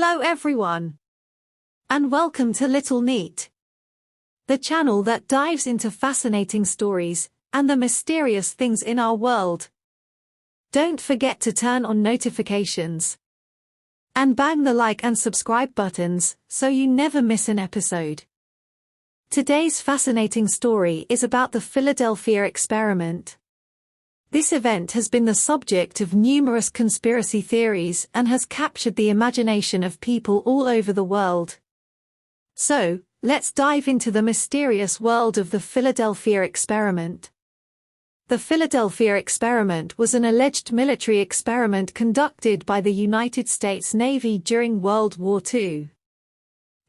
Hello everyone, and welcome to Little Neat, the channel that dives into fascinating stories and the mysterious things in our world. Don't forget to turn on notifications and bang the like and subscribe buttons so you never miss an episode. Today's fascinating story is about the Philadelphia experiment. This event has been the subject of numerous conspiracy theories and has captured the imagination of people all over the world. So, let's dive into the mysterious world of the Philadelphia experiment. The Philadelphia experiment was an alleged military experiment conducted by the United States Navy during World War II.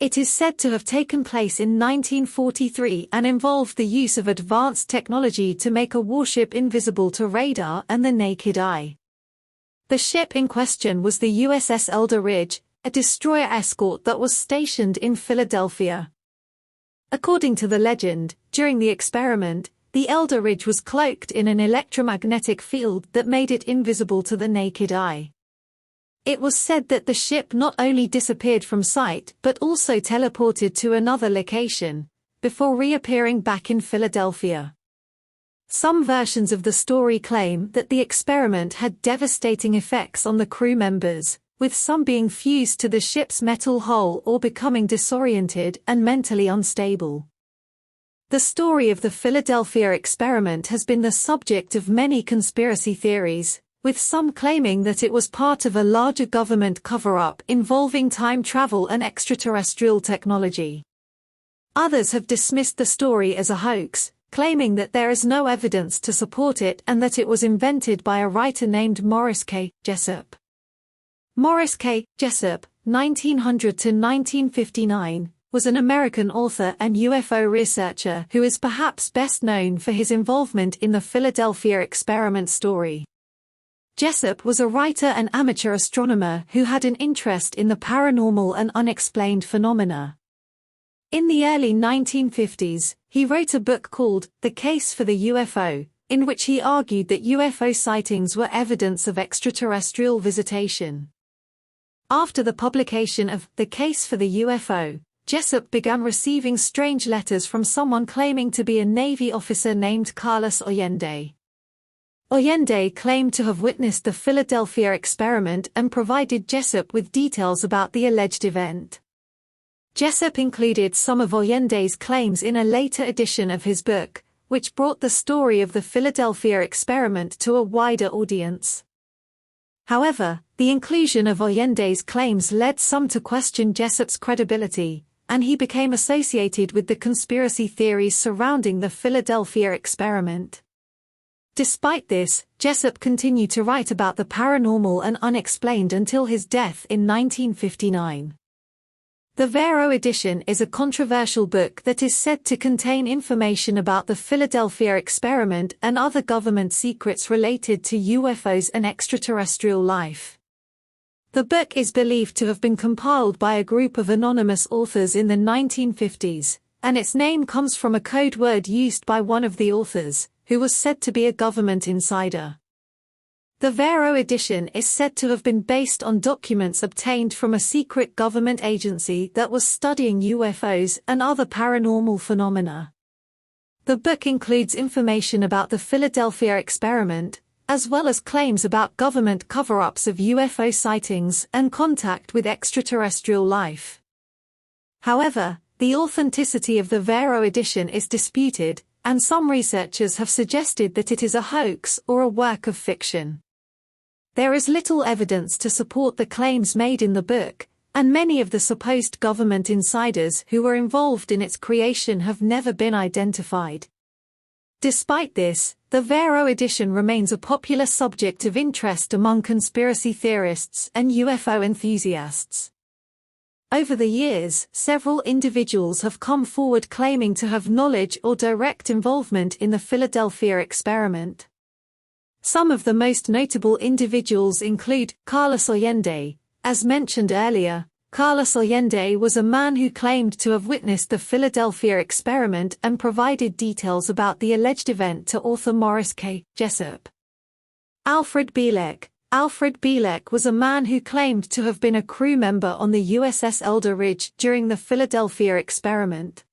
It is said to have taken place in 1943 and involved the use of advanced technology to make a warship invisible to radar and the naked eye. The ship in question was the USS Elder Ridge, a destroyer escort that was stationed in Philadelphia. According to the legend, during the experiment, the Elder Ridge was cloaked in an electromagnetic field that made it invisible to the naked eye. It was said that the ship not only disappeared from sight but also teleported to another location, before reappearing back in Philadelphia. Some versions of the story claim that the experiment had devastating effects on the crew members, with some being fused to the ship's metal hull or becoming disoriented and mentally unstable. The story of the Philadelphia experiment has been the subject of many conspiracy theories, with some claiming that it was part of a larger government cover-up involving time travel and extraterrestrial technology. Others have dismissed the story as a hoax, claiming that there is no evidence to support it and that it was invented by a writer named Morris K. Jessup. Morris K. Jessup, 1900 to 1959, was an American author and UFO researcher who is perhaps best known for his involvement in the Philadelphia experiment story. Jessup was a writer and amateur astronomer who had an interest in the paranormal and unexplained phenomena. In the early 1950s, he wrote a book called The Case for the UFO, in which he argued that UFO sightings were evidence of extraterrestrial visitation. After the publication of The Case for the UFO, Jessup began receiving strange letters from someone claiming to be a Navy officer named Carlos Allende. Allende claimed to have witnessed the Philadelphia experiment and provided Jessup with details about the alleged event. Jessup included some of Allende's claims in a later edition of his book, which brought the story of the Philadelphia experiment to a wider audience. However, the inclusion of Allende's claims led some to question Jessup's credibility, and he became associated with the conspiracy theories surrounding the Philadelphia experiment. Despite this, Jessup continued to write about the paranormal and unexplained until his death in 1959. The Vero edition is a controversial book that is said to contain information about the Philadelphia experiment and other government secrets related to UFOs and extraterrestrial life. The book is believed to have been compiled by a group of anonymous authors in the 1950s, and its name comes from a code word used by one of the authors, who was said to be a government insider. The Vero edition is said to have been based on documents obtained from a secret government agency that was studying UFOs and other paranormal phenomena. The book includes information about the Philadelphia experiment, as well as claims about government cover-ups of UFO sightings and contact with extraterrestrial life. However, the authenticity of the Vero edition is disputed, and some researchers have suggested that it is a hoax or a work of fiction. There is little evidence to support the claims made in the book, and many of the supposed government insiders who were involved in its creation have never been identified. Despite this, the Vero edition remains a popular subject of interest among conspiracy theorists and UFO enthusiasts. Over the years, several individuals have come forward claiming to have knowledge or direct involvement in the Philadelphia experiment. Some of the most notable individuals include Carlos Allende. As mentioned earlier, Carlos Allende was a man who claimed to have witnessed the Philadelphia experiment and provided details about the alleged event to author Morris K. Jessup. Alfred Bielek, Alfred Bielek was a man who claimed to have been a crew member on the USS Elder Ridge during the Philadelphia experiment.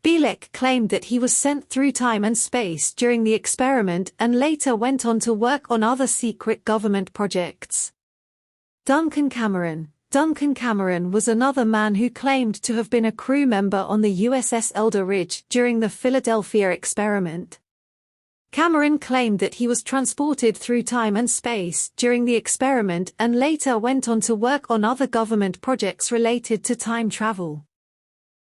Bielek claimed that he was sent through time and space during the experiment and later went on to work on other secret government projects. Duncan Cameron was another man who claimed to have been a crew member on the USS Elder Ridge during the Philadelphia experiment. Cameron claimed that he was transported through time and space during the experiment and later went on to work on other government projects related to time travel.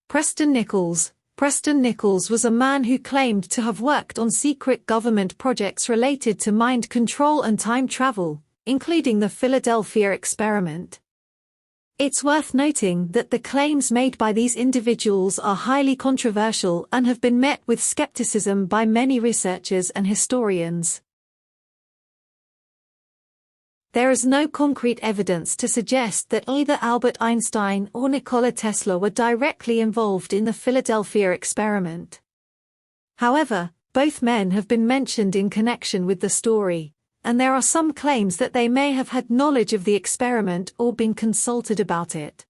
Preston Nichols was a man who claimed to have worked on secret government projects related to mind control and time travel, including the Philadelphia experiment. It's worth noting that the claims made by these individuals are highly controversial and have been met with skepticism by many researchers and historians. There is no concrete evidence to suggest that either Albert Einstein or Nikola Tesla were directly involved in the Philadelphia experiment. However, both men have been mentioned in connection with the story, and there are some claims that they may have had knowledge of the experiment or been consulted about it.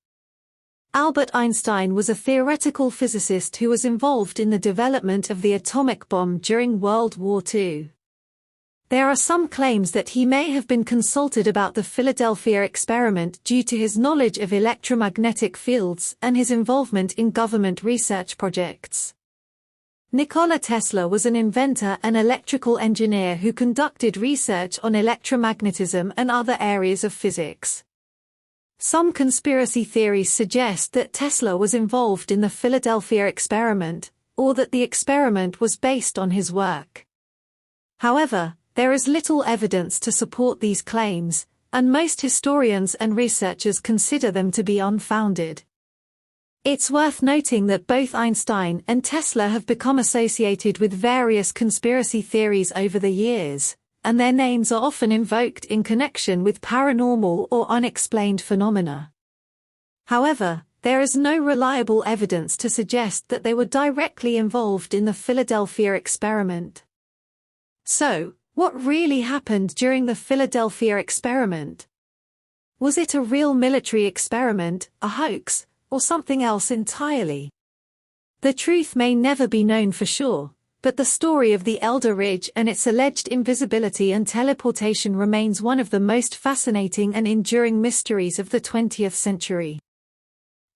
Albert Einstein was a theoretical physicist who was involved in the development of the atomic bomb during World War II. There are some claims that he may have been consulted about the Philadelphia experiment due to his knowledge of electromagnetic fields and his involvement in government research projects. Nikola Tesla was an inventor and electrical engineer who conducted research on electromagnetism and other areas of physics. Some conspiracy theories suggest that Tesla was involved in the Philadelphia experiment, or that the experiment was based on his work. However, there is little evidence to support these claims, and most historians and researchers consider them to be unfounded. It's worth noting that both Einstein and Tesla have become associated with various conspiracy theories over the years, and their names are often invoked in connection with paranormal or unexplained phenomena. However, there is no reliable evidence to suggest that they were directly involved in the Philadelphia experiment. So, what really happened during the Philadelphia experiment? Was it a real military experiment, a hoax, or something else entirely? The truth may never be known for sure, but the story of the Elder Ridge and its alleged invisibility and teleportation remains one of the most fascinating and enduring mysteries of the 20th century.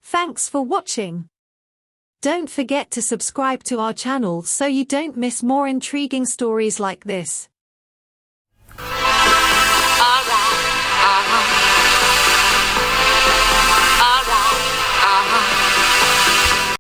Thanks for watching. Don't forget to subscribe to our channel so you don't miss more intriguing stories like this.